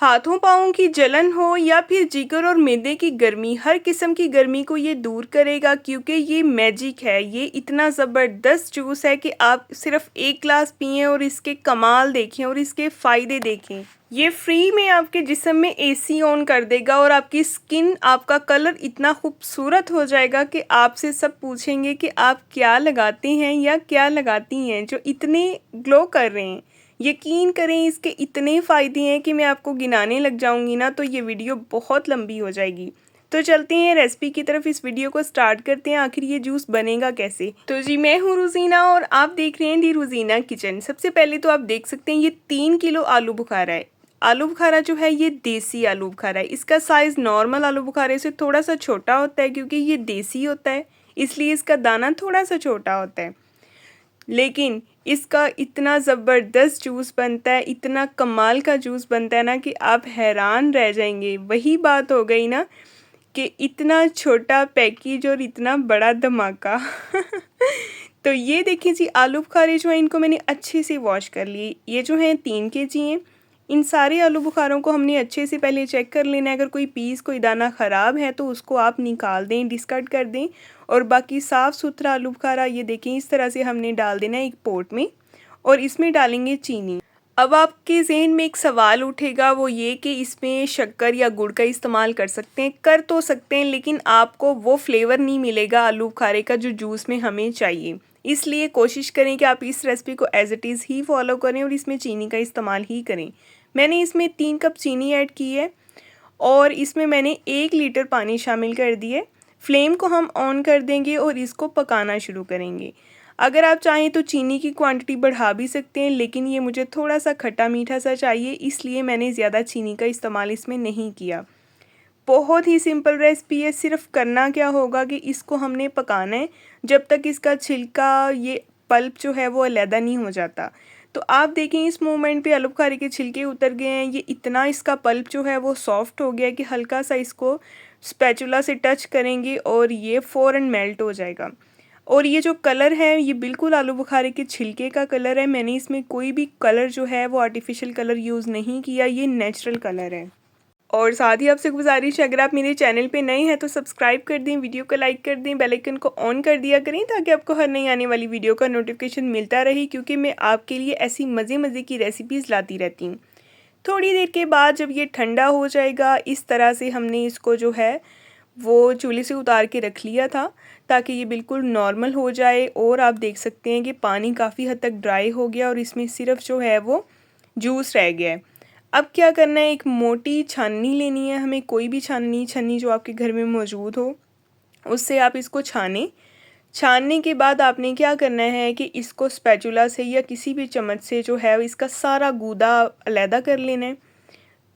हाथों पाँवों की जलन हो या फिर जिगर और मैदे की गर्मी, हर किस्म की गर्मी को ये दूर करेगा क्योंकि ये मैजिक है। ये इतना ज़बरदस्त जूस है कि आप सिर्फ एक ग्लास पिएं और इसके कमाल देखें और इसके फ़ायदे देखें। ये फ्री में आपके जिस्म में एसी ऑन कर देगा और आपकी स्किन, आपका कलर इतना खूबसूरत हो जाएगा कि आपसे सब पूछेंगे कि आप क्या लगाते हैं या क्या लगाती हैं जो इतने ग्लो कर रहे हैं। यकीन करें, इसके इतने फ़ायदे हैं कि मैं आपको गिनाने लग जाऊंगी ना तो ये वीडियो बहुत लंबी हो जाएगी। तो चलते हैं रेसिपी की तरफ, इस वीडियो को स्टार्ट करते हैं। आखिर ये जूस बनेगा कैसे। तो जी, मैं हूँ रुजीना और आप देख रहे हैं दी रुजीना किचन। सबसे पहले तो आप देख सकते हैं ये 3 किलो आलू बुखारा है। आलू बुखारा जो है ये देसी आलू बुखारा है। इसका साइज़ नॉर्मल आलू बुखारे से थोड़ा सा छोटा होता है क्योंकि ये देसी होता है, इसलिए इसका दाना थोड़ा सा छोटा होता है। लेकिन इसका इतना ज़बरदस्त जूस बनता है, इतना कमाल का जूस बनता है ना कि आप हैरान रह जाएंगे। वही बात हो गई ना कि इतना छोटा पैकेज और इतना बड़ा धमाका। तो ये देखिए जी, आलू बुखारे जो हैं इनको मैंने अच्छे से वॉश कर लिए। ये जो हैं 3 केजी हैं। इन सारे आलू बुखारों को हमने अच्छे से पहले चेक कर लेना है। अगर कोई पीस, कोई दाना ख़राब है तो उसको आप निकाल दें, डिस्कार्ड कर दें। और बाकी साफ़ सुथरा आलू बुखारा ये देखें इस तरह से हमने डाल देना है एक पोट में और इसमें डालेंगे चीनी। अब आपके ज़हन में एक सवाल उठेगा, वो ये कि इसमें शक्कर या गुड़ का इस्तेमाल कर सकते हैं। कर तो सकते हैं, लेकिन आपको वो फ्लेवर नहीं मिलेगा आलू बुखारे का जो जूस में हमें चाहिए। इसलिए कोशिश करें कि आप इस रेसिपी को as it is he follow करें और इसमें चीनी का इस्तेमाल ही करें। मैंने इसमें 3 कप चीनी ऐड की है और इसमें मैंने 1 लीटर पानी शामिल कर दिए। फ्लेम को हम ऑन कर देंगे और इसको पकाना शुरू करेंगे। अगर आप चाहें तो चीनी की क्वांटिटी बढ़ा भी सकते हैं, लेकिन ये मुझे थोड़ा सा खट्टा मीठा सा चाहिए, इसलिए मैंने ज़्यादा चीनी का इस्तेमाल इसमें नहीं किया। बहुत ही सिंपल रेसिपी है। सिर्फ करना क्या होगा कि इसको हमने पकाना है जब तक इसका छिलका, ये पल्प जो है वो अलहदा नहीं हो जाता। तो आप देखें इस मोमेंट पे आलू बुखारे के छिलके उतर गए हैं। ये इतना इसका पल्प जो है वो सॉफ्ट हो गया है कि हल्का सा इसको स्पैचुला से टच करेंगे और ये फ़ौरन मेल्ट हो जाएगा। और ये जो कलर है ये बिल्कुल आलू बुखारे के छिलके का कलर है। मैंने इसमें कोई भी कलर जो है वो आर्टिफिशियल कलर यूज़ नहीं किया, ये नेचुरल कलर है। और साथ ही आपसे गुजारिश है, अगर आप मेरे चैनल पे नए हैं तो सब्सक्राइब कर दें, वीडियो को लाइक कर दें, बेल आइकन को ऑन कर दिया करें ताकि आपको हर नई आने वाली वीडियो का नोटिफिकेशन मिलता रहे, क्योंकि मैं आपके लिए ऐसी मज़े मज़े की रेसिपीज़ लाती रहती हूँ। थोड़ी देर के बाद जब ये ठंडा हो जाएगा, इस तरह से हमने इसको जो है वो चूल्हे से उतार के रख लिया था ताकि ये बिल्कुल नॉर्मल हो जाए। और आप देख सकते हैं कि पानी काफ़ी हद तक ड्राई हो गया और इसमें सिर्फ जो है वो जूस रह गया है। अब क्या करना है, एक मोटी छाननी लेनी है हमें, कोई भी छन्नी जो आपके घर में मौजूद हो उससे आप इसको छानें। छानने के बाद आपने क्या करना है कि इसको स्पैचुला से या किसी भी चम्मच से जो है इसका सारा गूदा अलहदा कर लेना है।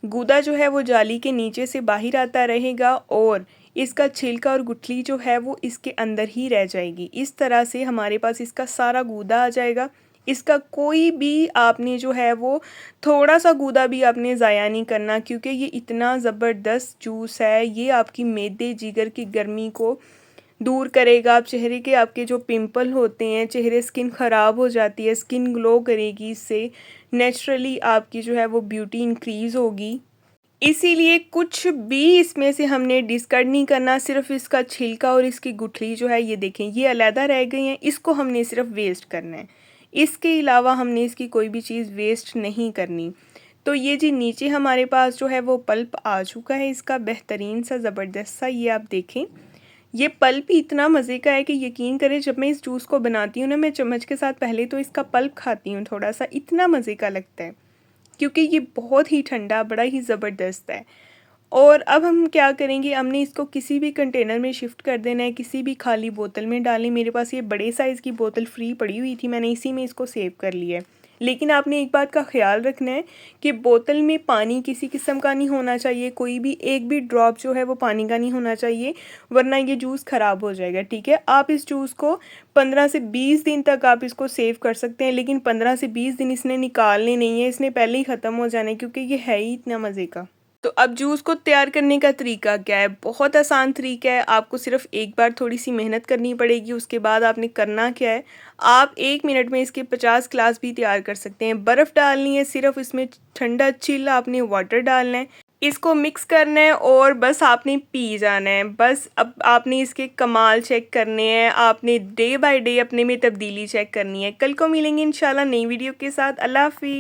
गूदा जो है वो जाली के नीचे से बाहर आता रहेगा और इसका छिलका और गुठली जो है वो इसके अंदर ही रह जाएगी। इस तरह से हमारे पास इसका सारा गूदा आ जाएगा। इसका कोई भी आपने जो है वो थोड़ा सा गूदा भी आपने ज़ाया नहीं करना, क्योंकि ये इतना ज़बरदस्त जूस है। ये आपकी मैदे जिगर की गर्मी को दूर करेगा। आप चेहरे के, आपके जो पिंपल होते हैं, चेहरे स्किन ख़राब हो जाती है, स्किन ग्लो करेगी। इससे नेचुरली आपकी जो है वो ब्यूटी इंक्रीज़ होगी। इसीलिए कुछ भी इसमें से हमने डिस्कार्ड नहीं करना, सिर्फ इसका छिलका और इसकी गुठली जो है ये देखें ये अलहदा रह गई हैं, इसको हमने सिर्फ वेस्ट करना है। इसके अलावा हमने इसकी कोई भी चीज़ वेस्ट नहीं करनी। तो ये जी नीचे हमारे पास जो है वो पल्प आ चुका है इसका, बेहतरीन सा, ज़बरदस्त सा। ये आप देखें ये पल्प ही इतना मज़े का है कि यकीन करें जब मैं इस जूस को बनाती हूँ ना, मैं चम्मच के साथ पहले तो इसका पल्प खाती हूँ थोड़ा सा, इतना मज़े का लगता है क्योंकि ये बहुत ही ठंडा, बड़ा ही ज़बरदस्त है। और अब हम क्या करेंगे, हमने इसको किसी भी कंटेनर में शिफ्ट कर देना है, किसी भी खाली बोतल में डालें। मेरे पास ये बड़े साइज़ की बोतल फ्री पड़ी हुई थी, मैंने इसी में इसको सेव कर लिया है। लेकिन आपने एक बात का ख्याल रखना है कि बोतल में पानी किसी किस्म का नहीं होना चाहिए, कोई भी एक भी ड्रॉप जो है वो पानी का नहीं होना चाहिए, वरना ये जूस ख़राब हो जाएगा। ठीक है, आप इस जूस को 15 से 20 दिन तक आप इसको सेव कर सकते हैं, लेकिन 15 से 20 दिन इसने निकालने नहीं है, इसने पहले ही ख़त्म हो जाना है क्योंकि ये है ही इतना मज़े का। तो अब जूस को तैयार करने का तरीका क्या है? बहुत आसान तरीका है, आपको सिर्फ़ एक बार थोड़ी-सी मेहनत करनी पड़ेगी, उसके बाद आपने करना क्या है, आप 1 मिनट में इसके 50 ग्लास भी तैयार कर सकते हैं। बर्फ़ डालनी है सिर्फ़ इसमें ठंडा चिल आपने वाटर डालना है, इसको मिक्स करना है और बस आपने पी जाना है। बस अब आपने इसके कमाल चेक करने हैं, आपने डे बाय डे अपने में तब्दीली चेक करनी है। कल को मिलेंगे इंशाल्लाह नई वीडियो के साथ। अल्लाह हाफ़िज़।